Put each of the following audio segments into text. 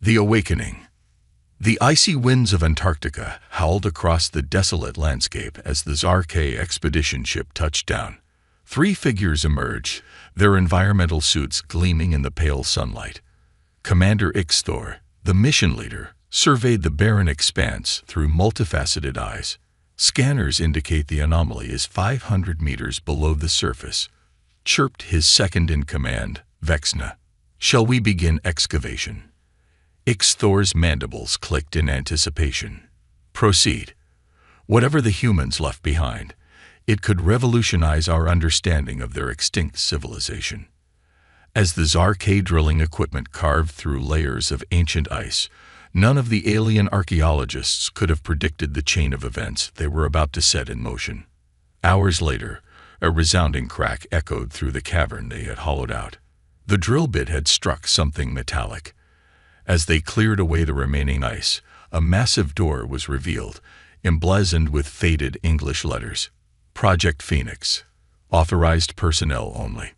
The Awakening. The icy winds of Antarctica howled across the desolate landscape as the Zarkay expedition ship touched down. Three figures emerged, their environmental suits gleaming in the pale sunlight. Commander Ixthor, the mission leader, surveyed the barren expanse through multifaceted eyes. Scanners indicate the anomaly is 500 meters below the surface. Chirped his second-in-command, Vexna. "Shall we begin excavation?" Ixthor's mandibles clicked in anticipation. "Proceed. Whatever the humans left behind, it could revolutionize our understanding of their extinct civilization." As the Zarkay drilling equipment carved through layers of ancient ice, none of the alien archaeologists could have predicted the chain of events they were about to set in motion. Hours later, a resounding crack echoed through the cavern they had hollowed out. The drill bit had struck something metallic. As they cleared away the remaining ice, a massive door was revealed, emblazoned with faded English letters. "Project Phoenix. Authorized personnel only."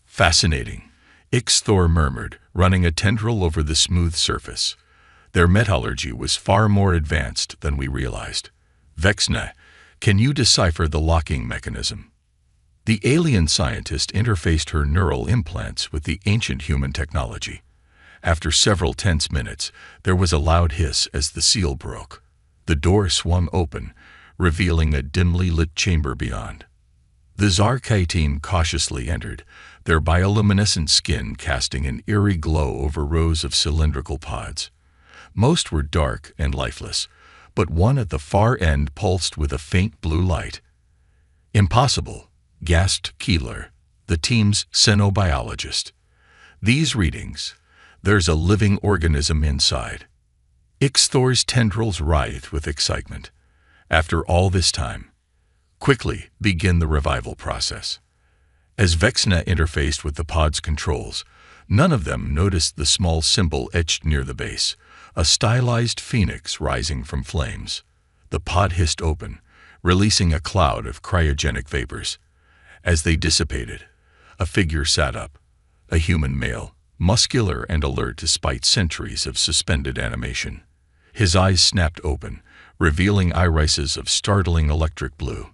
"Fascinating," Ixthor murmured, running a tendril over the smooth surface. "Their metallurgy was far more advanced than we realized. Vexna, can you decipher the locking mechanism?" The alien scientist interfaced her neural implants with the ancient human technology. After several tense minutes, there was a loud hiss as the seal broke. The door swung open, revealing a dimly lit chamber beyond. The Zarkay team cautiously entered, their bioluminescent skin casting an eerie glow over rows of cylindrical pods. Most were dark and lifeless, but one at the far end pulsed with a faint blue light. "Impossible," gasped Keeler, the team's xenobiologist. "These readings, there's a living organism inside." Ixthor's tendrils writhed with excitement. "After all this time, quickly begin the revival process." As Vexna interfaced with the pod's controls, none of them noticed the small symbol etched near the base, a stylized phoenix rising from flames. The pod hissed open, releasing a cloud of cryogenic vapors. As they dissipated, a figure sat up, a human male, muscular and alert despite centuries of suspended animation. His eyes snapped open, revealing irises of startling electric blue.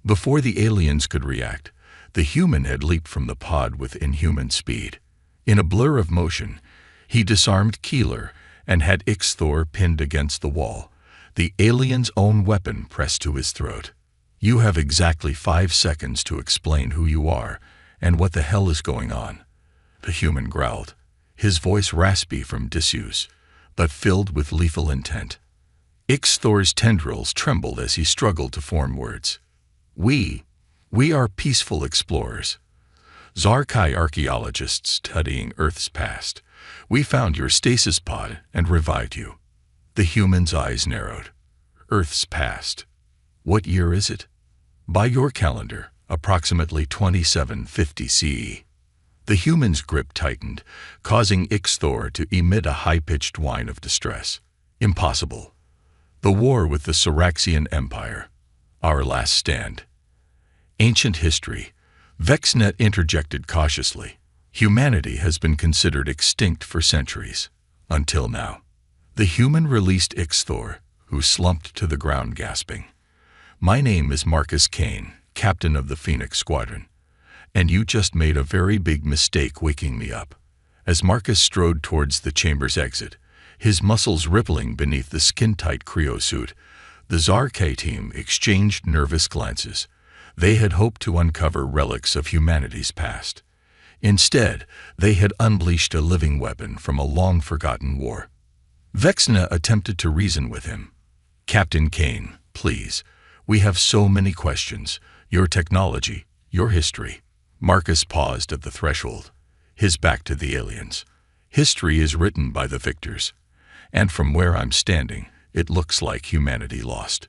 Before the aliens could react, the human had leaped from the pod with inhuman speed. In a blur of motion, he disarmed Keeler and had Ixthor pinned against the wall, the alien's own weapon pressed to his throat. "You have exactly 5 seconds to explain who you are and what the hell is going on," the human growled, his voice raspy from disuse, but filled with lethal intent. Ixthor's tendrils trembled as he struggled to form words. We are peaceful explorers. Zarkay archaeologists studying Earth's past. We found your stasis pod and revived you." The human's eyes narrowed. "Earth's past. What year is it?" "By your calendar, approximately 2750 CE. The human's grip tightened, causing Ixthor to emit a high-pitched whine of distress. "Impossible. The war with the Saraxian Empire. Our last stand." "Ancient history," Vexnet interjected cautiously. "Humanity has been considered extinct for centuries. Until now." The human released Ixthor, who slumped to the ground gasping. "My name is Marcus Kane, captain of the Phoenix Squadron. And you just made a very big mistake waking me up." As Marcus strode towards the chamber's exit, his muscles rippling beneath the skin-tight cryosuit, the Zarkay team exchanged nervous glances. They had hoped to uncover relics of humanity's past. Instead, they had unleashed a living weapon from a long-forgotten war. Vexna attempted to reason with him. "Captain Kane, please. We have so many questions. Your technology, your history." Marcus paused at the threshold, his back to the aliens. "History is written by the victors. And from where I'm standing, it looks like humanity lost."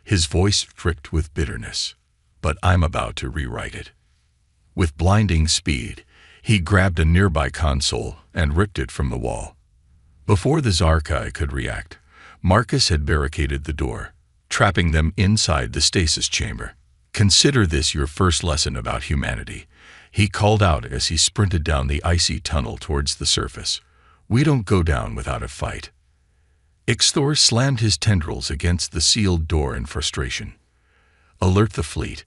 His voice dripped with bitterness. "But I'm about to rewrite it." With blinding speed, he grabbed a nearby console and ripped it from the wall. Before the Zarkay could react, Marcus had barricaded the door, trapping them inside the stasis chamber. "Consider this your first lesson about humanity," he called out as he sprinted down the icy tunnel towards the surface. We don't go down without a fight. Ixthor slammed his tendrils against the sealed door in frustration. Alert the fleet.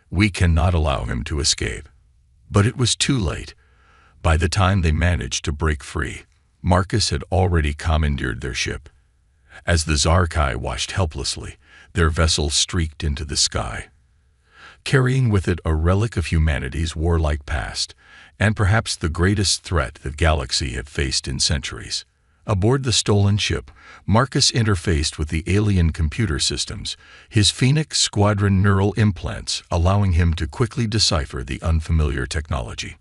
We cannot allow him to escape. But it was too late. By the time they managed to break free, Marcus had already commandeered their ship. As the Zarkai watched helplessly, their vessel streaked into the sky, carrying with it a relic of humanity's warlike past, and perhaps the greatest threat the galaxy had faced in centuries. Aboard the stolen ship, Marcus interfaced with the alien computer systems, his Phoenix Squadron neural implants allowing him to quickly decipher the unfamiliar technology.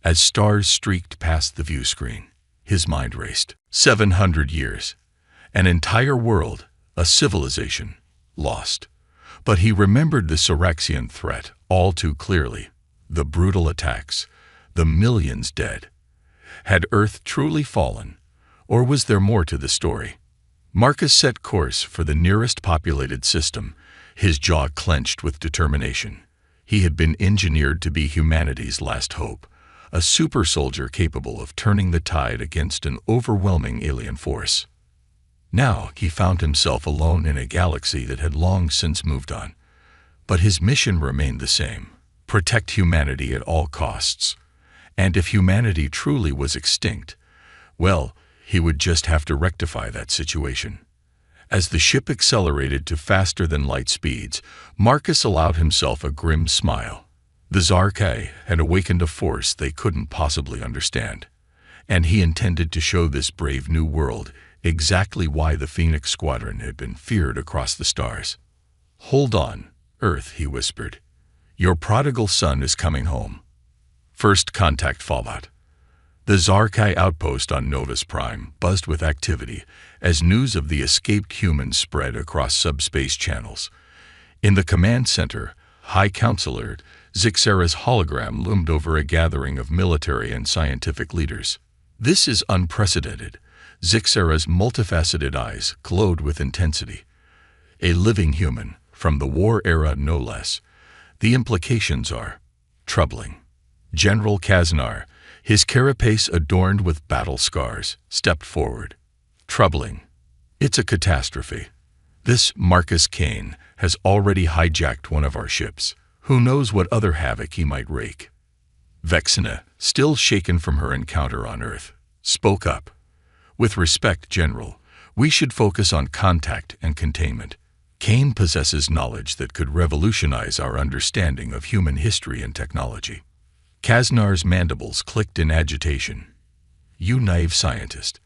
As stars streaked past the view screen, his mind raced. 700 years. An entire world, a civilization, lost. But he remembered the Syraxian threat all too clearly. The brutal attacks, the millions dead. Had Earth truly fallen? Or was there more to the story? Marcus set course for the nearest populated system, his jaw clenched with determination. He had been engineered to be humanity's last hope, a super soldier capable of turning the tide against an overwhelming alien force. Now he found himself alone in a galaxy that had long since moved on. But his mission remained the same: protect humanity at all costs. And if humanity truly was extinct, well, he would just have to rectify that situation. As the ship accelerated to faster-than-light speeds, Marcus allowed himself a grim smile. The Zarkai had awakened a force they couldn't possibly understand, and he intended to show this brave new world exactly why the Phoenix Squadron had been feared across the stars. "Hold on, Earth," he whispered. "Your prodigal son is coming home." First contact fallout. The Zarkai outpost on Novus Prime buzzed with activity as news of the escaped humans spread across subspace channels. In the command center, High Counselor Zixara's hologram loomed over a gathering of military and scientific leaders. "This is unprecedented." Zixara's multifaceted eyes glowed with intensity. "A living human, from the war era no less. The implications are troubling." General Kaznar, his carapace adorned with battle scars, stepped forward. "Troubling. It's a catastrophe. This Marcus Kane has already hijacked one of our ships. Who knows what other havoc he might wreak." Vexna, still shaken from her encounter on Earth, spoke up. "With respect, General, we should focus on contact and containment. Kane possesses knowledge that could revolutionize our understanding of human history and technology." Kaznar's mandibles clicked in agitation. "You naive scientist,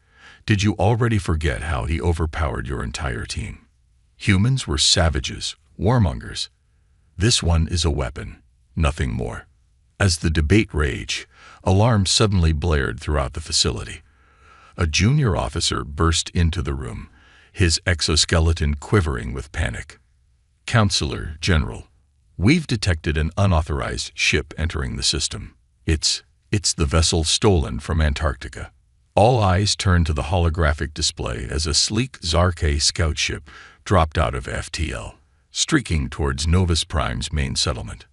did you already forget how he overpowered your entire team? Humans were savages, warmongers. This one is a weapon, nothing more." As the debate raged, alarms suddenly blared throughout the facility. A junior officer burst into the room, his exoskeleton quivering with panic. "Counselor General, we've detected an unauthorized ship entering the system. It's the vessel stolen from Antarctica." All eyes turned to the holographic display as a sleek Zarkai scout ship dropped out of FTL, streaking towards Novus Prime's main settlement.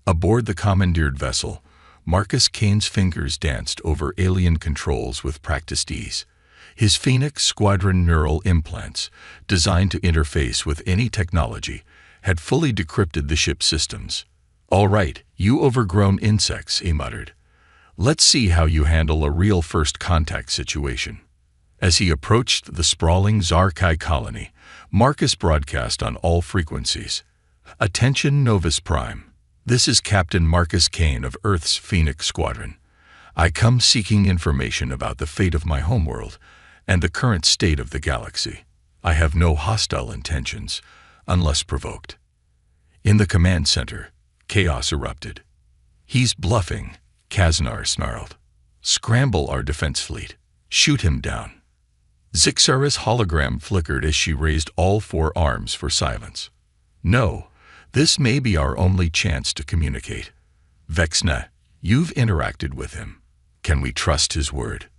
Aboard the commandeered vessel, Marcus Kane's fingers danced over alien controls with practiced ease. His Phoenix Squadron neural implants, designed to interface with any technology, had fully decrypted the ship's systems. "All right, you overgrown insects," he muttered. "Let's see how you handle a real first contact situation." As he approached the sprawling Zarkai colony, Marcus broadcast on all frequencies. "Attention Novus Prime. This is Captain Marcus Kane of Earth's Phoenix Squadron. I come seeking information about the fate of my homeworld and the current state of the galaxy. I have no hostile intentions, unless provoked." In the command center, chaos erupted. "He's bluffing," Kaznar snarled. "Scramble our defense fleet. Shoot him down." Zixara's hologram flickered as she raised all four arms for silence. "No, this may be our only chance to communicate. Vexna, you've interacted with him. Can we trust his word?"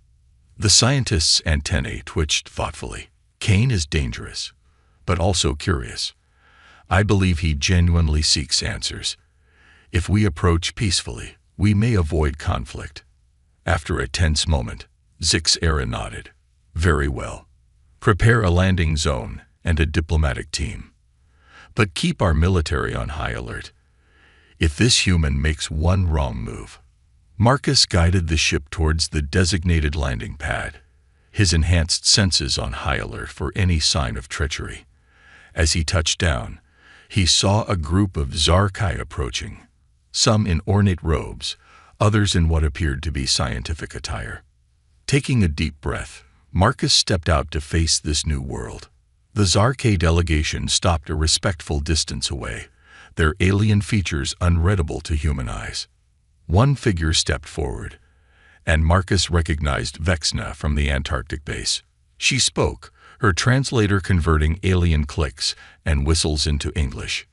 The scientist's antennae twitched thoughtfully. "Kane is dangerous, but also curious. I believe he genuinely seeks answers. If we approach peacefully, we may avoid conflict." After a tense moment, Zixera nodded. Very well. Prepare a landing zone and a diplomatic team. But keep our military on high alert. If this human makes one wrong move. Marcus guided the ship towards the designated landing pad, his enhanced senses on high alert for any sign of treachery. As he touched down, he saw a group of Zarkai approaching, some in ornate robes, others in what appeared to be scientific attire. Taking a deep breath, Marcus stepped out to face this new world. The Zarkai delegation stopped a respectful distance away, their alien features unreadable to human eyes. One figure stepped forward, and Marcus recognized Vexna from the Antarctic base. She spoke, her translator converting alien clicks and whistles into English.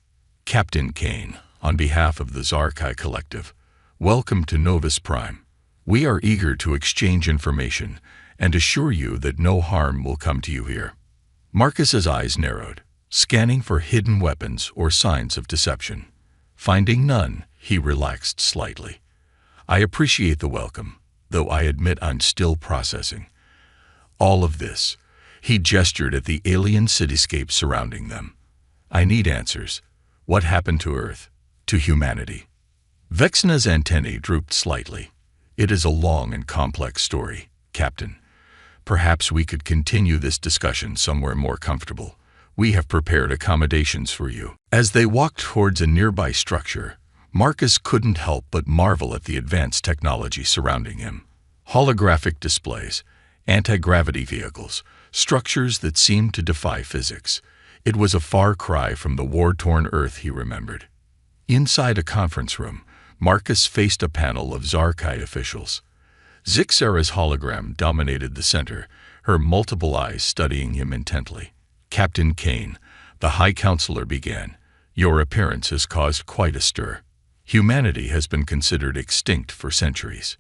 Captain Kane, on behalf of the Zarkai Collective, welcome to Novus Prime. We are eager to exchange information and assure you that no harm will come to you here. Marcus's eyes narrowed, scanning for hidden weapons or signs of deception. Finding none, he relaxed slightly. I appreciate the welcome, though I admit I'm still processing all of this. He gestured at the alien cityscape surrounding them. I need answers. What happened to Earth? To humanity? Vexna's antennae drooped slightly. It is a long and complex story, Captain. Perhaps we could continue this discussion somewhere more comfortable. We have prepared accommodations for you. As they walked towards a nearby structure, Marcus couldn't help but marvel at the advanced technology surrounding him. Holographic displays, anti-gravity vehicles, structures that seemed to defy physics. It was a far cry from the war-torn Earth he remembered. Inside a conference room, Marcus faced a panel of Zarkai officials. Zixera's hologram dominated the center, her multiple eyes studying him intently. Captain Kane, the High Counselor began, your appearance has caused quite a stir. Humanity has been considered extinct for centuries.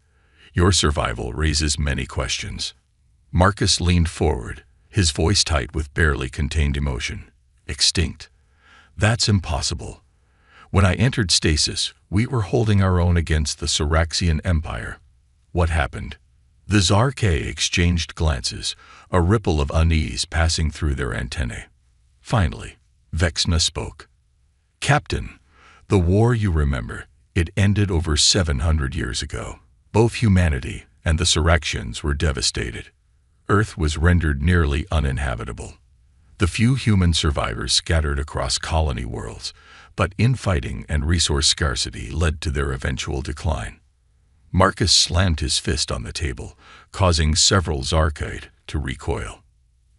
Your survival raises many questions. Marcus leaned forward, his voice tight with barely contained emotion. Extinct? That's impossible. When I entered stasis, we were holding our own against the Saraxian Empire. What happened? The Zarkai exchanged glances, a ripple of unease passing through their antennae. Finally, Vexna spoke. Captain, the war you remember, it ended over 700 years ago. Both humanity and the Saraxians were devastated. Earth was rendered nearly uninhabitable. The few human survivors scattered across colony worlds, but infighting and resource scarcity led to their eventual decline. Marcus slammed his fist on the table, causing several Zarkai to recoil.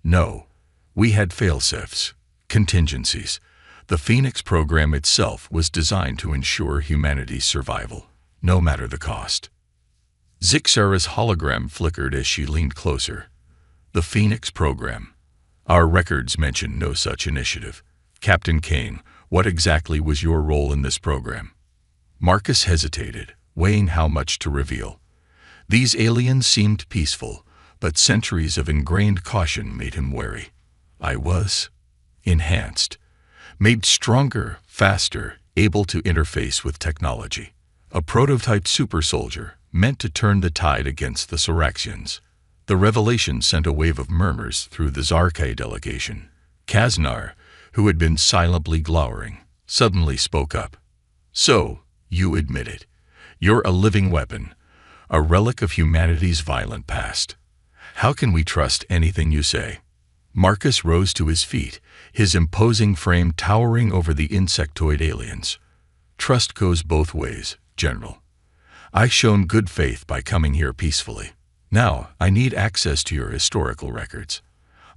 No, we had fail-safes, contingencies. The Phoenix program itself was designed to ensure humanity's survival, no matter the cost. Zixera's hologram flickered as she leaned closer. The Phoenix program. Our records mention no such initiative. Captain Kane, what exactly was your role in this program? Marcus hesitated, weighing how much to reveal. These aliens seemed peaceful, but centuries of ingrained caution made him wary. I was enhanced, made stronger, faster, able to interface with technology. A prototype super soldier, meant to turn the tide against the Saraxians. The revelation sent a wave of murmurs through the Zarkai delegation. Kaznar, who had been silently glowering, suddenly spoke up. So, you admit it. You're a living weapon, a relic of humanity's violent past. How can we trust anything you say? Marcus rose to his feet, his imposing frame towering over the insectoid aliens. Trust goes both ways, General. I've shown good faith by coming here peacefully. Now, I need access to your historical records.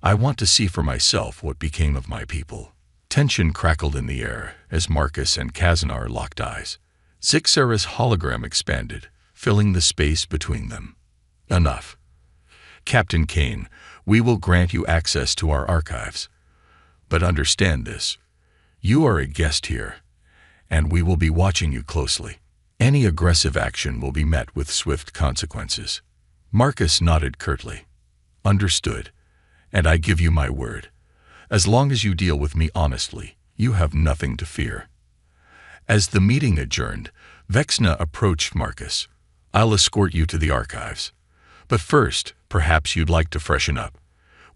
I want to see for myself what became of my people. Tension crackled in the air as Marcus and Kaznar locked eyes. Zixera's hologram expanded, filling the space between them. Enough. Captain Kane, we will grant you access to our archives. But understand this. You are a guest here, and we will be watching you closely. Any aggressive action will be met with swift consequences. Marcus nodded curtly. Understood, and I give you my word. As long as you deal with me honestly, you have nothing to fear. As the meeting adjourned, Vexna approached Marcus. I'll escort you to the archives. But first, perhaps you'd like to freshen up.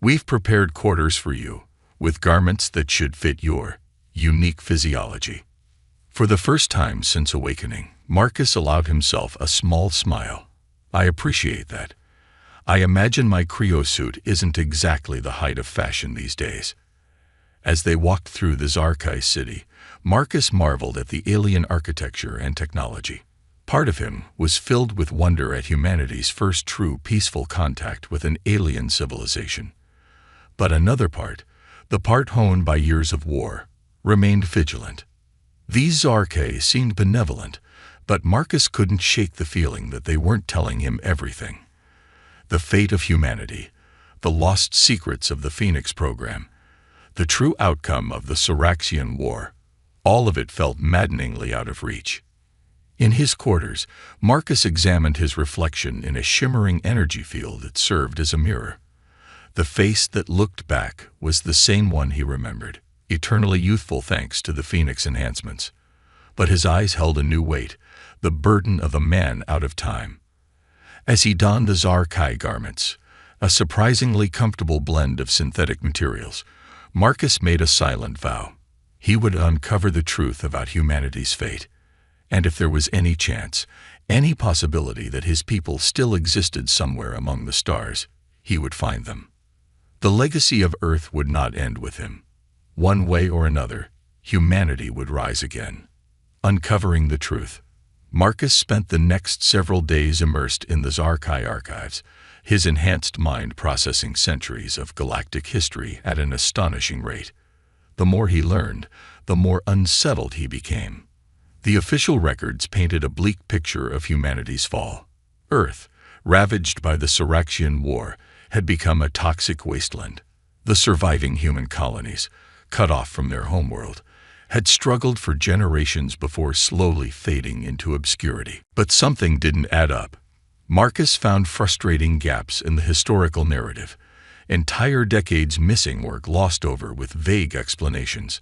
We've prepared quarters for you, with garments that should fit your unique physiology. For the first time since awakening, Marcus allowed himself a small smile. I appreciate that. I imagine my cryosuit isn't exactly the height of fashion these days. As they walked through the Zarkai city, Marcus marveled at the alien architecture and technology. Part of him was filled with wonder at humanity's first true peaceful contact with an alien civilization. But another part, the part honed by years of war, remained vigilant. These Zarkai seemed benevolent, but Marcus couldn't shake the feeling that they weren't telling him everything. The fate of humanity, the lost secrets of the Phoenix program, the true outcome of the Saraxian War, all of it felt maddeningly out of reach. In his quarters, Marcus examined his reflection in a shimmering energy field that served as a mirror. The face that looked back was the same one he remembered, eternally youthful thanks to the Phoenix enhancements. But his eyes held a new weight, the burden of a man out of time. As he donned the Zarkai garments, a surprisingly comfortable blend of synthetic materials, Marcus made a silent vow. He would uncover the truth about humanity's fate, and if there was any chance, any possibility that his people still existed somewhere among the stars, he would find them. The legacy of Earth would not end with him. One way or another, humanity would rise again. Uncovering the truth, Marcus spent the next several days immersed in the Zarkai archives, his enhanced mind processing centuries of galactic history at an astonishing rate. The more he learned, the more unsettled he became. The official records painted a bleak picture of humanity's fall. Earth, ravaged by the Saraxian War, had become a toxic wasteland. The surviving human colonies, cut off from their homeworld, had struggled for generations before slowly fading into obscurity. But something didn't add up. Marcus found frustrating gaps in the historical narrative, entire decades missing or glossed over with vague explanations,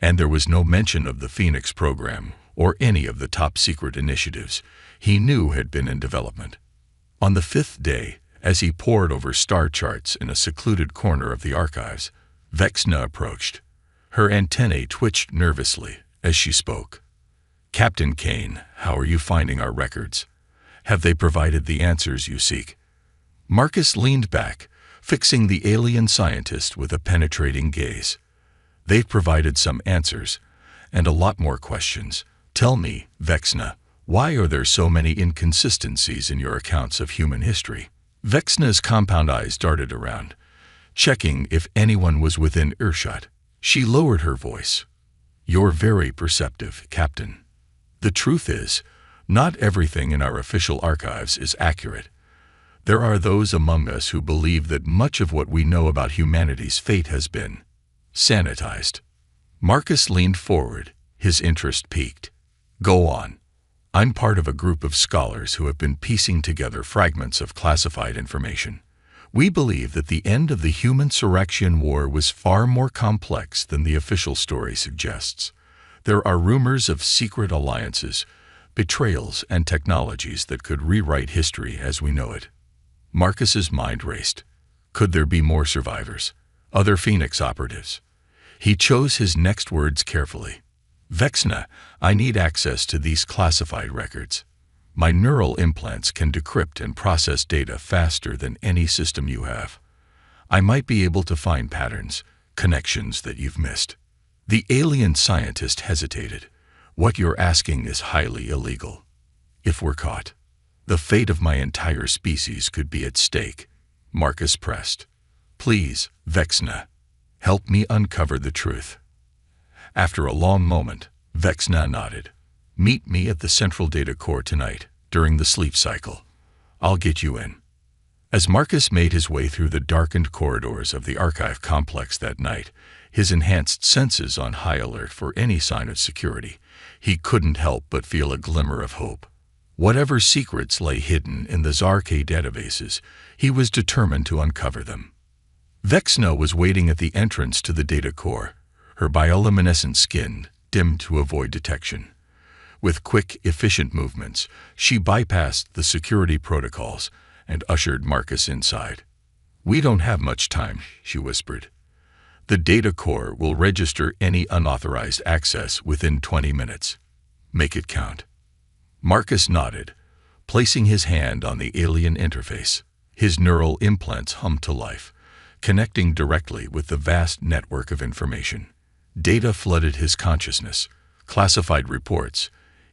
and there was no mention of the Phoenix program or any of the top-secret initiatives he knew had been in development. On the fifth day, as he pored over star charts in a secluded corner of the archives, Vexna approached. Her antennae twitched nervously as she spoke. "Captain Kane, how are you finding our records? Have they provided the answers you seek?" Marcus leaned back, fixing the alien scientist with a penetrating gaze. "They've provided some answers, and a lot more questions. Tell me, Vexna, why are there so many inconsistencies in your accounts of human history?" Vexna's compound eyes darted around, checking if anyone was within earshot. She lowered her voice. "You're very perceptive, Captain. The truth is, not everything in our official archives is accurate. There are those among us who believe that much of what we know about humanity's fate has been sanitized." Marcus leaned forward, his interest piqued. "Go on. I'm part of a group of scholars who have been piecing together fragments of classified information. We believe that the end of the human Saraxian War was far more complex than the official story suggests. There are rumors of secret alliances, betrayals, and technologies that could rewrite history as we know it." Marcus's mind raced. Could there be more survivors? Other Phoenix operatives? He chose his next words carefully. "Vexna, I need access to these classified records. My neural implants can decrypt and process data faster than any system you have. I might be able to find patterns, connections that you've missed." The alien scientist hesitated. "What you're asking is highly illegal. If we're caught, the fate of my entire species could be at stake." Marcus pressed. "Please, Vexna, help me uncover the truth." After a long moment, Vexna nodded. "Meet me at the Central Data Core tonight, during the sleep cycle. I'll get you in." As Marcus made his way through the darkened corridors of the archive complex that night, his enhanced senses on high alert for any sign of security, he couldn't help but feel a glimmer of hope. Whatever secrets lay hidden in the Zarkai databases, he was determined to uncover them. Vexna was waiting at the entrance to the data core, her bioluminescent skin dimmed to avoid detection. With quick, efficient movements, she bypassed the security protocols and ushered Marcus inside. "We don't have much time," she whispered. "The data core will register any unauthorized access within 20 minutes. Make it count." Marcus nodded, placing his hand on the alien interface. His neural implants hummed to life, connecting directly with the vast network of information. Data flooded his consciousness: classified reports,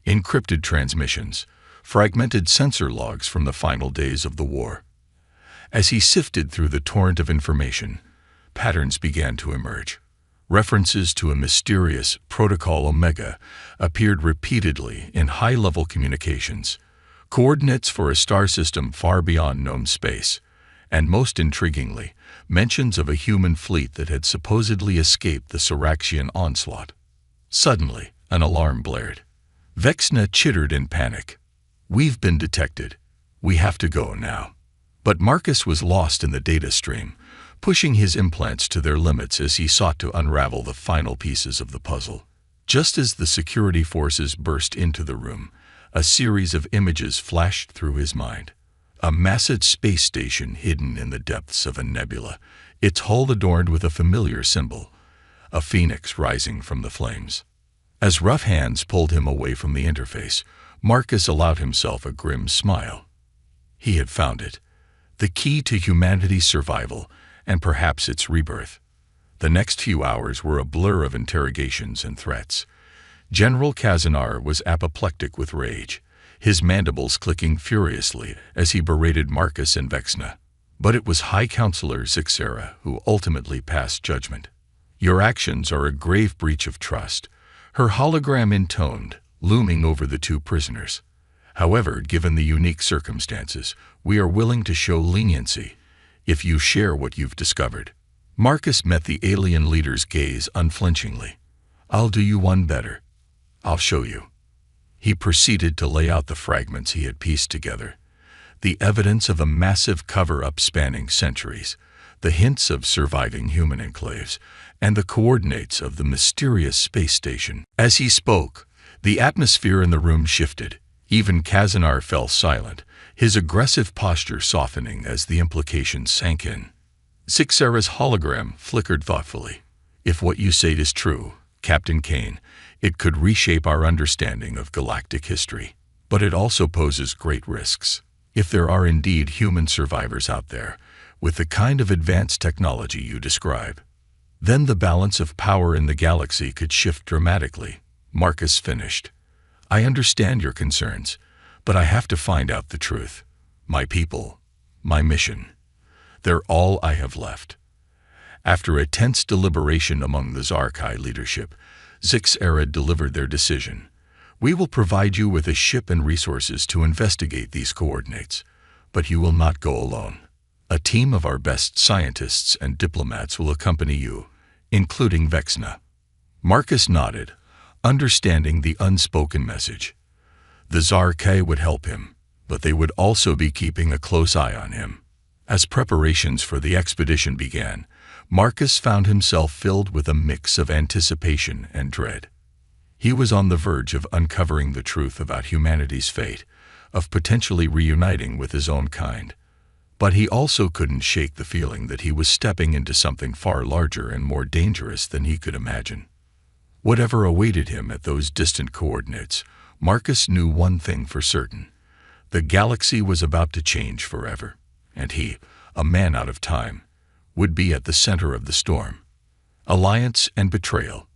encrypted transmissions, fragmented sensor logs from the final days of the war. As he sifted through the torrent of information, patterns began to emerge. References to a mysterious Protocol Omega appeared repeatedly in high-level communications, coordinates for a star system far beyond known space, and most intriguingly, mentions of a human fleet that had supposedly escaped the Siraxian onslaught. Suddenly, an alarm blared. Vexna chittered in panic. "We've been detected. We have to go now." But Marcus was lost in the data stream, pushing his implants to their limits as he sought to unravel the final pieces of the puzzle. Just as the security forces burst into the room, a series of images flashed through his mind. A massive space station hidden in the depths of a nebula, its hull adorned with a familiar symbol, a phoenix rising from the flames. As rough hands pulled him away from the interface, Marcus allowed himself a grim smile. He had found it, the key to humanity's survival and perhaps its rebirth. The next few hours were a blur of interrogations and threats. General Kazanar was apoplectic with rage, his mandibles clicking furiously as he berated Marcus and Vexna. But it was High Counselor Zixera who ultimately passed judgment. "Your actions are a grave breach of trust," her hologram intoned, looming over the two prisoners. "However, given the unique circumstances, we are willing to show leniency if you share what you've discovered." Marcus met the alien leader's gaze unflinchingly. "I'll do you one better. I'll show you." He proceeded to lay out the fragments he had pieced together. The evidence of a massive cover-up spanning centuries, the hints of surviving human enclaves, and the coordinates of the mysterious space station. As he spoke, the atmosphere in the room shifted. Even Kazanar fell silent, his aggressive posture softening as the implications sank in. Zixera's hologram flickered thoughtfully. "If what you say is true, Captain Kane, it could reshape our understanding of galactic history. But it also poses great risks. If there are indeed human survivors out there, with the kind of advanced technology you describe, then the balance of power in the galaxy could shift dramatically." Marcus finished. "I understand your concerns, but I have to find out the truth. My people, my mission, they're all I have left." After a tense deliberation among the Zarkai leadership, Zixera delivered their decision. "We will provide you with a ship and resources to investigate these coordinates, but you will not go alone. A team of our best scientists and diplomats will accompany you, including Vexna." Marcus nodded, understanding the unspoken message. The Zarkai would help him, but they would also be keeping a close eye on him. As preparations for the expedition began, Marcus found himself filled with a mix of anticipation and dread. He was on the verge of uncovering the truth about humanity's fate, of potentially reuniting with his own kind. But he also couldn't shake the feeling that he was stepping into something far larger and more dangerous than he could imagine. Whatever awaited him at those distant coordinates, Marcus knew one thing for certain. The galaxy was about to change forever, and he, a man out of time, would be at the center of the storm. Alliance and betrayal.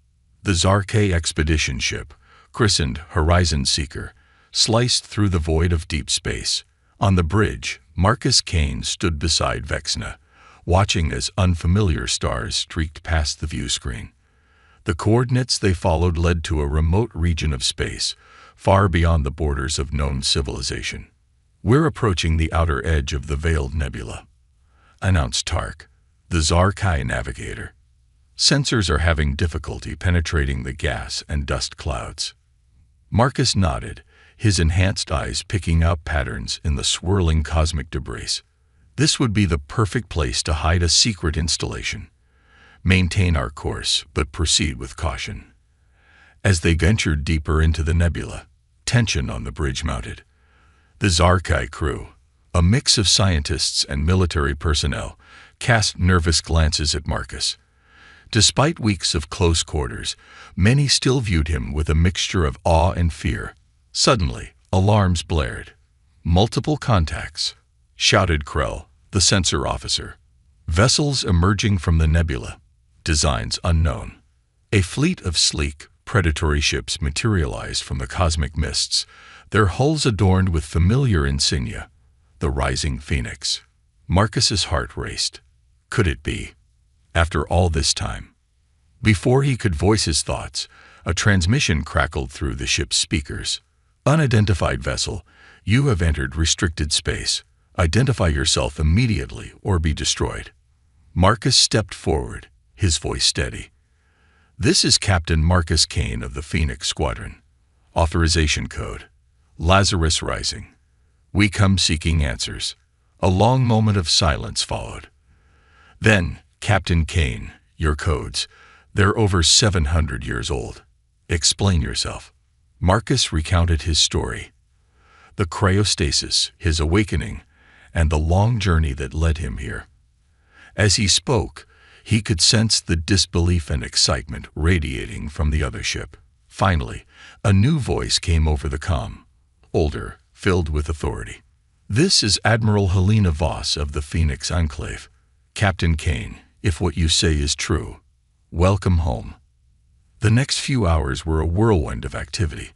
The Zarkai expedition ship, christened Horizon Seeker, sliced through the void of deep space. On the bridge, Marcus Kane stood beside Vexna, watching as unfamiliar stars streaked past the view screen. The coordinates they followed led to a remote region of space, far beyond the borders of known civilization. "We're approaching the outer edge of the Veiled Nebula," announced Tark, the Zarkai navigator. "Sensors are having difficulty penetrating the gas and dust clouds." Marcus nodded, his enhanced eyes picking out patterns in the swirling cosmic debris. This would be the perfect place to hide a secret installation. Maintain our course, but proceed with caution. As they ventured deeper into the nebula, tension on the bridge mounted. The Zarkai crew, a mix of scientists and military personnel, cast nervous glances at Marcus. Despite weeks of close quarters, many still viewed him with a mixture of awe and fear. Suddenly, alarms blared. "Multiple contacts," shouted Krell, the sensor officer. "Vessels emerging from the nebula. Designs unknown." A fleet of sleek, predatory ships materialized from the cosmic mists, their hulls adorned with familiar insignia. The Rising Phoenix. Marcus's heart raced. Could it be? After all this time? Before he could voice his thoughts, a transmission crackled through the ship's speakers. "Unidentified vessel, you have entered restricted space. Identify yourself immediately or be destroyed." Marcus stepped forward, his voice steady. "This is Captain Marcus Kane of the Phoenix Squadron. Authorization code: Lazarus Rising. We come seeking answers." A long moment of silence followed. Then, "Captain Kane, your codes. They're over 700 years old. Explain yourself." Marcus recounted his story. The cryostasis, his awakening, and the long journey that led him here. As he spoke, he could sense the disbelief and excitement radiating from the other ship. Finally, a new voice came over the comm, older, filled with authority. "This is Admiral Helena Voss of the Phoenix Enclave. Captain Kane, if what you say is true, welcome home." The next few hours were a whirlwind of activity.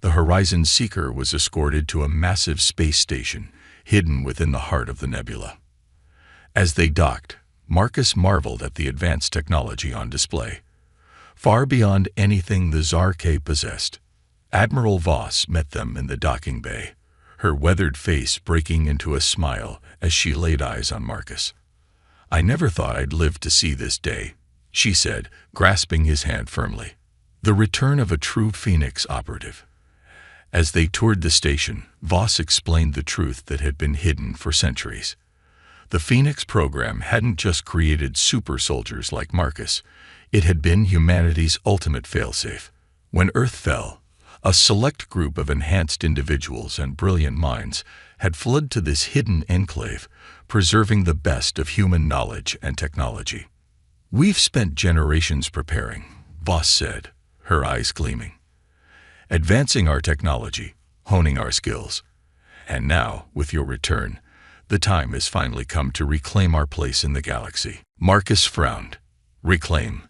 The Horizon Seeker was escorted to a massive space station hidden within the heart of the nebula. As they docked, Marcus marveled at the advanced technology on display, far beyond anything the Zark possessed. Admiral Voss met them in the docking bay, her weathered face breaking into a smile as she laid eyes on Marcus. "I never thought I'd live to see this day," she said, grasping his hand firmly. "The return of a true Phoenix operative." As they toured the station, Voss explained the truth that had been hidden for centuries. The Phoenix program hadn't just created super soldiers like Marcus. It had been humanity's ultimate failsafe. When Earth fell, a select group of enhanced individuals and brilliant minds had fled to this hidden enclave, preserving the best of human knowledge and technology. "We've spent generations preparing," Voss said, her eyes gleaming. "Advancing our technology, honing our skills. And now, with your return, the time has finally come to reclaim our place in the galaxy." Marcus frowned. "Reclaim?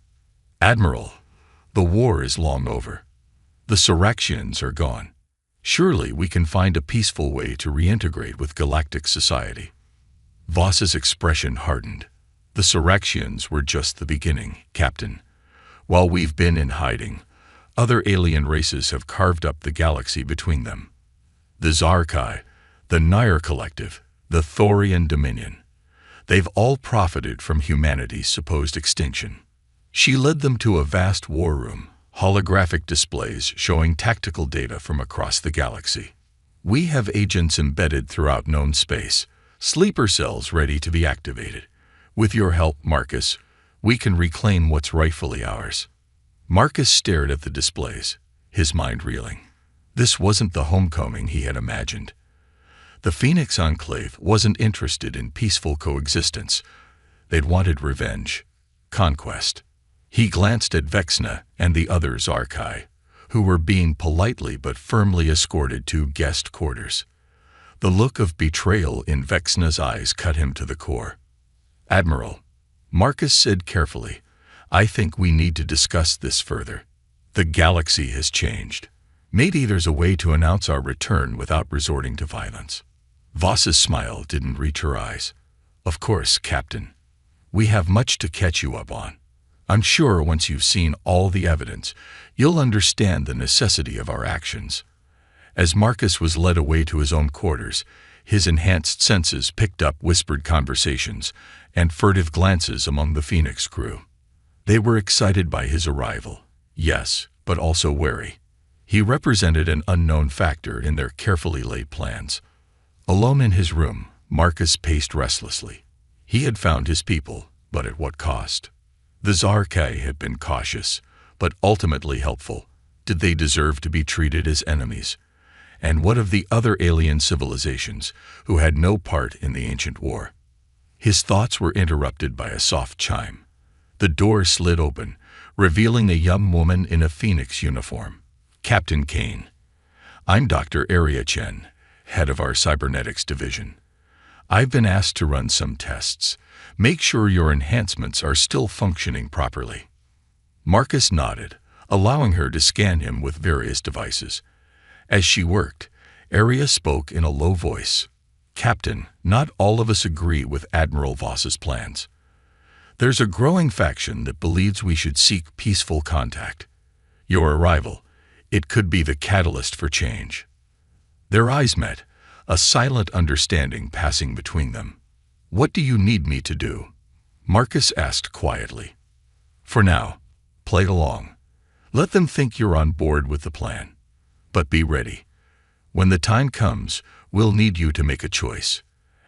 Admiral, the war is long over. The Siraxians are gone. Surely we can find a peaceful way to reintegrate with galactic society." Voss's expression hardened. "The Siraxians were just the beginning, Captain. While we've been in hiding, other alien races have carved up the galaxy between them. The Zarkai, the Nair Collective, the Thorian Dominion. They've all profited from humanity's supposed extinction." She led them to a vast war room, holographic displays showing tactical data from across the galaxy. "We have agents embedded throughout known space, sleeper cells ready to be activated. With your help, Marcus, we can reclaim what's rightfully ours." Marcus stared at the displays, his mind reeling. This wasn't the homecoming he had imagined. The Phoenix Enclave wasn't interested in peaceful coexistence. They'd wanted revenge, conquest. He glanced at Vexna and the other Zarkai, who were being politely but firmly escorted to guest quarters. The look of betrayal in Vexna's eyes cut him to the core. "Admiral," Marcus said carefully, "I think we need to discuss this further. The galaxy has changed. Maybe there's a way to announce our return without resorting to violence." Voss's smile didn't reach her eyes. "Of course, Captain. We have much to catch you up on. I'm sure once you've seen all the evidence, you'll understand the necessity of our actions." As Marcus was led away to his own quarters, his enhanced senses picked up whispered conversations and furtive glances among the Phoenix crew. They were excited by his arrival, yes, but also wary. He represented an unknown factor in their carefully laid plans. Alone in his room, Marcus paced restlessly. He had found his people, but at what cost? The Zarkai had been cautious, but ultimately helpful. Did they deserve to be treated as enemies? And what of the other alien civilizations who had no part in the ancient war? His thoughts were interrupted by a soft chime. The door slid open, revealing a young woman in a phoenix uniform. Captain Kane. I'm Dr. Aria Chen, head of our cybernetics division. I've been asked to run some tests. Make sure your enhancements are still functioning properly. Marcus nodded, allowing her to scan him with various devices. As she worked, Aria spoke in a low voice. Captain, not all of us agree with Admiral Voss's plans. There's a growing faction that believes we should seek peaceful contact. Your arrival, it could be the catalyst for change. Their eyes met, a silent understanding passing between them. What do you need me to do? Marcus asked quietly. For now, play along. Let them think you're on board with the plan. But be ready. When the time comes, we'll need you to make a choice.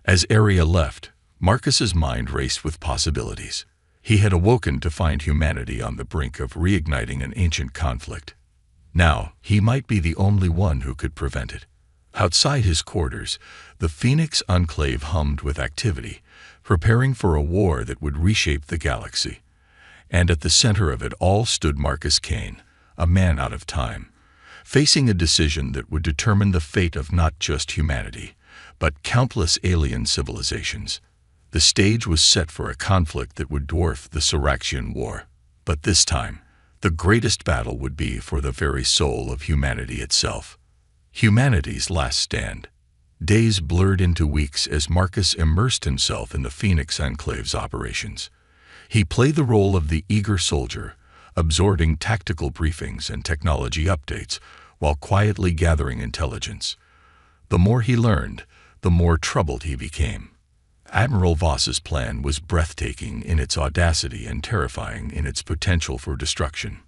As Aria left, Marcus's mind raced with possibilities. He had awoken to find humanity on the brink of reigniting an ancient conflict. Now, he might be the only one who could prevent it. Outside his quarters, the Phoenix Enclave hummed with activity, preparing for a war that would reshape the galaxy. And at the center of it all stood Marcus Kane, a man out of time, facing a decision that would determine the fate of not just humanity, but countless alien civilizations. The stage was set for a conflict that would dwarf the Siraxian War. But this time, the greatest battle would be for the very soul of humanity itself. Humanity's last stand. Days blurred into weeks as Marcus immersed himself in the Phoenix Enclave's operations. He played the role of the eager soldier, absorbing tactical briefings and technology updates while quietly gathering intelligence. The more he learned, the more troubled he became. Admiral Voss's plan was breathtaking in its audacity and terrifying in its potential for destruction.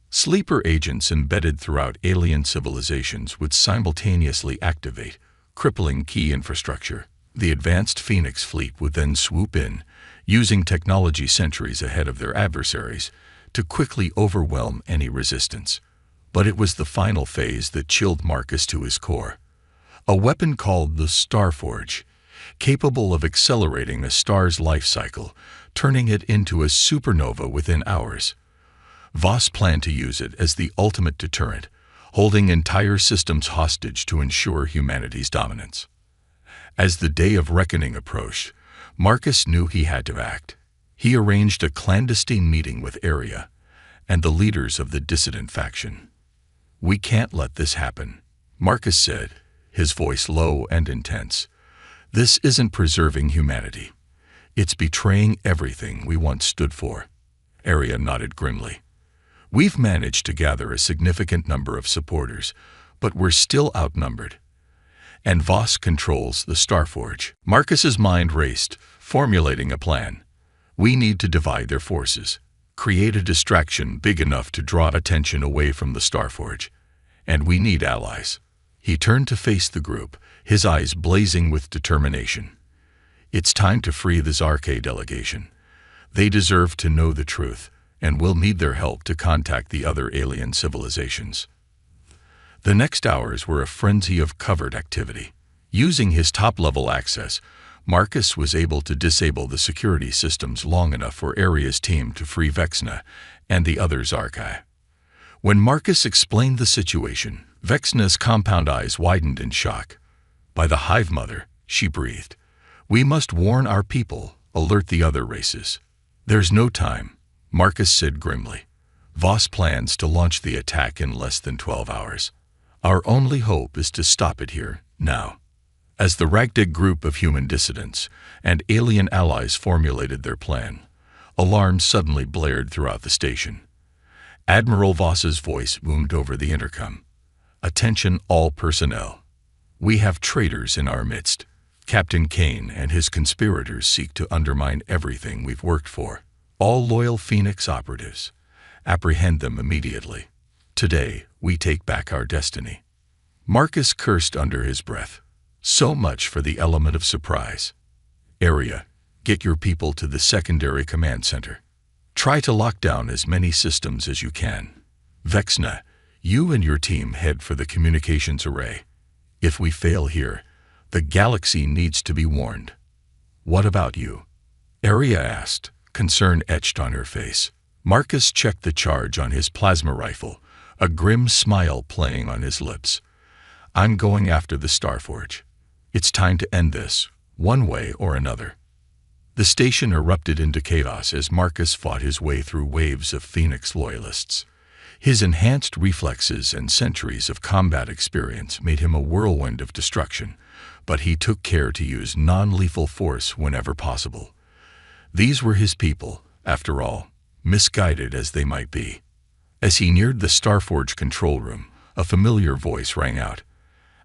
Sleeper agents embedded throughout alien civilizations would simultaneously activate, crippling key infrastructure. The advanced Phoenix fleet would then swoop in, using technology centuries ahead of their adversaries, to quickly overwhelm any resistance. But it was the final phase that chilled Marcus to his core. A weapon called the Starforge, capable of accelerating a star's life cycle, turning it into a supernova within hours. Voss planned to use it as the ultimate deterrent, holding entire systems hostage to ensure humanity's dominance. As the day of reckoning approached, Marcus knew he had to act. He arranged a clandestine meeting with Aria and the leaders of the dissident faction. "We can't let this happen," Marcus said, his voice low and intense. "This isn't preserving humanity. It's betraying everything we once stood for." Aria nodded grimly. "We've managed to gather a significant number of supporters, but we're still outnumbered. And Voss controls the Starforge." Marcus's mind raced, formulating a plan. "We need to divide their forces, create a distraction big enough to draw attention away from the Starforge. And we need allies." He turned to face the group, his eyes blazing with determination. "It's time to free the Zarke delegation. They deserve to know the truth, and we'll need their help to contact the other alien civilizations." The next hours were a frenzy of covert activity. Using his top-level access, Marcus was able to disable the security systems long enough for Aria's team to free Vexna and the other Zarkai. When Marcus explained the situation, Vexna's compound eyes widened in shock. "By the Hive Mother," she breathed. "We must warn our people, alert the other races." "There's no time," Marcus said grimly. "Voss plans to launch the attack in less than 12 hours. Our only hope is to stop it here, now." As the ragtag group of human dissidents and alien allies formulated their plan, alarms suddenly blared throughout the station. Admiral Voss's voice boomed over the intercom. "Attention all personnel. We have traitors in our midst. Captain Kane and his conspirators seek to undermine everything we've worked for. All loyal Phoenix operatives, apprehend them immediately. Today, we take back our destiny." Marcus cursed under his breath. So much for the element of surprise. "Aria, get your people to the secondary command center. Try to lock down as many systems as you can. Vexna, you and your team head for the communications array. If we fail here, the galaxy needs to be warned. What about you? Aria asked, concern etched on her face. Marcus checked the charge on his plasma rifle, a grim smile playing on his lips. I'm going after the Starforge. It's time to end this, one way or another. The station erupted into chaos as Marcus fought his way through waves of Phoenix loyalists. His enhanced reflexes and centuries of combat experience made him a whirlwind of destruction, but he took care to use non-lethal force whenever possible. These were his people, after all, misguided as they might be. As he neared the Starforge control room, a familiar voice rang out.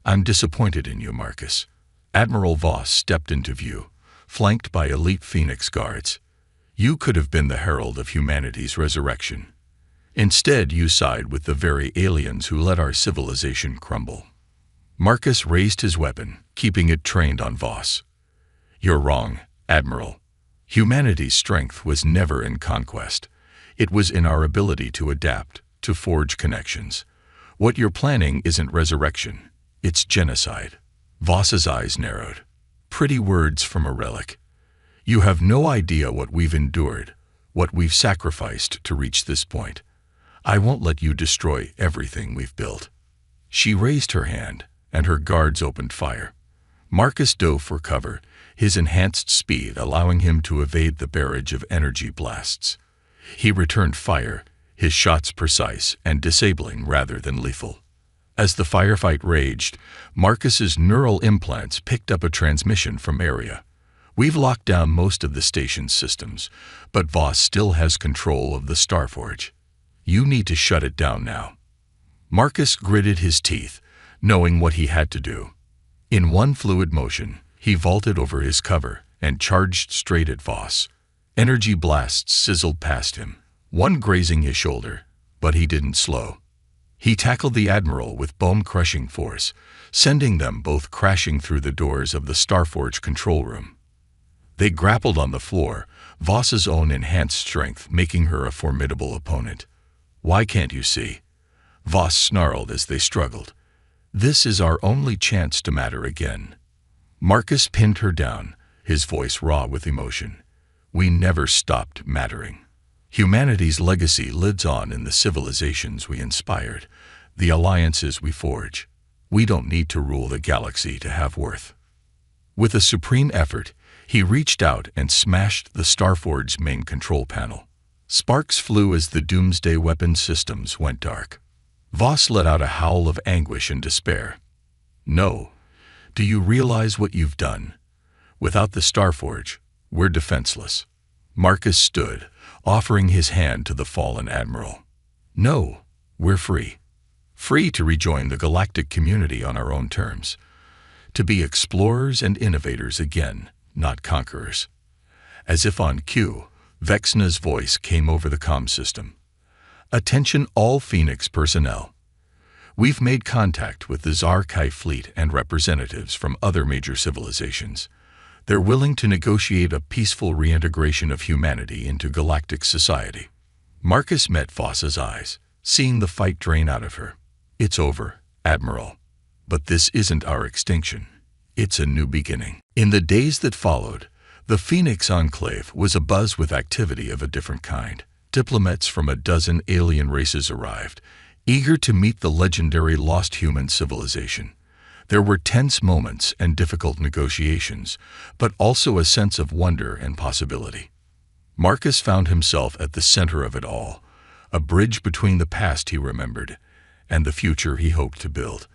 I'm disappointed in you, Marcus. Admiral Voss stepped into view, flanked by elite Phoenix guards. You could have been the herald of humanity's resurrection. Instead, you side with the very aliens who let our civilization crumble. Marcus raised his weapon, keeping it trained on Voss. You're wrong, Admiral. Humanity's strength was never in conquest. It was in our ability to adapt, to forge connections. What you're planning isn't resurrection, it's genocide. Voss's eyes narrowed. Pretty words from a relic. You have no idea what we've endured, what we've sacrificed to reach this point. I won't let you destroy everything we've built. She raised her hand, and her guards opened fire. Marcus dove for cover, his enhanced speed allowing him to evade the barrage of energy blasts. He returned fire, his shots precise and disabling rather than lethal. As the firefight raged, Marcus's neural implants picked up a transmission from Aria. We've locked down most of the station's systems, but Voss still has control of the Starforge. You need to shut it down now. Marcus gritted his teeth, knowing what he had to do. In one fluid motion, he vaulted over his cover and charged straight at Voss. Energy blasts sizzled past him, one grazing his shoulder, but he didn't slow. He tackled the Admiral with bone-crushing force, sending them both crashing through the doors of the Starforge control room. They grappled on the floor, Voss's own enhanced strength making her a formidable opponent. Why can't you see? Voss snarled as they struggled. This is our only chance to matter again. Marcus pinned her down, his voice raw with emotion. We never stopped mattering. Humanity's legacy lives on in the civilizations we inspired, the alliances we forge. We don't need to rule the galaxy to have worth. With a supreme effort, he reached out and smashed the Starforge's main control panel. Sparks flew as the doomsday weapon systems went dark. Voss let out a howl of anguish and despair. No. Do you realize what you've done? Without the Starforge, we're defenseless. Marcus stood, offering his hand to the fallen admiral. No, we're free. Free to rejoin the galactic community on our own terms. To be explorers and innovators again, not conquerors. As if on cue, Vexna's voice came over the comm system. Attention all Phoenix personnel. We've made contact with the Zarkai fleet and representatives from other major civilizations. They're willing to negotiate a peaceful reintegration of humanity into galactic society. Marcus met Voss's eyes, seeing the fight drain out of her. It's over, Admiral. But this isn't our extinction. It's a new beginning. In the days that followed, the Phoenix Enclave was abuzz with activity of a different kind. Diplomats from a dozen alien races arrived, eager to meet the legendary lost human civilization. There were tense moments and difficult negotiations, but also a sense of wonder and possibility. Marcus found himself at the center of it all, a bridge between the past he remembered and the future he hoped to build.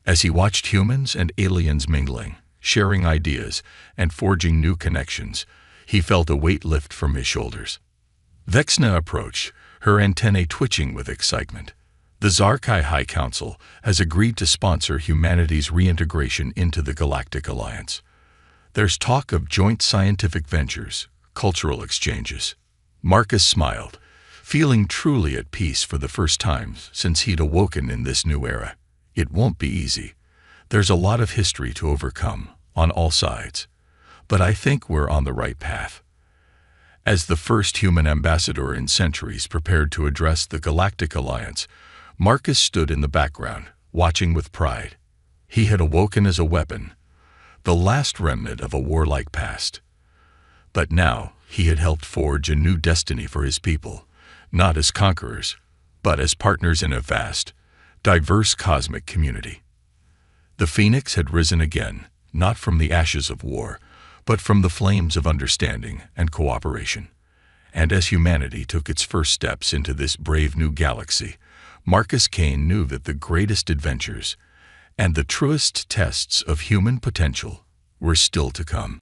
As he watched humans and aliens mingling, sharing ideas, and forging new connections, he felt a weight lift from his shoulders. Vexna approached, her antennae twitching with excitement. The Zarkai High Council has agreed to sponsor humanity's reintegration into the Galactic Alliance. There's talk of joint scientific ventures, cultural exchanges. Marcus smiled, feeling truly at peace for the first time since he'd awoken in this new era. It won't be easy. There's a lot of history to overcome, on all sides. But I think we're on the right path. As the first human ambassador in centuries prepared to address the Galactic Alliance, Marcus stood in the background, watching with pride. He had awoken as a weapon, the last remnant of a warlike past. But now he had helped forge a new destiny for his people, not as conquerors, but as partners in a vast, diverse cosmic community. The phoenix had risen again, not from the ashes of war, but from the flames of understanding and cooperation. And as humanity took its first steps into this brave new galaxy, Marcus Kane knew that the greatest adventures and the truest tests of human potential were still to come.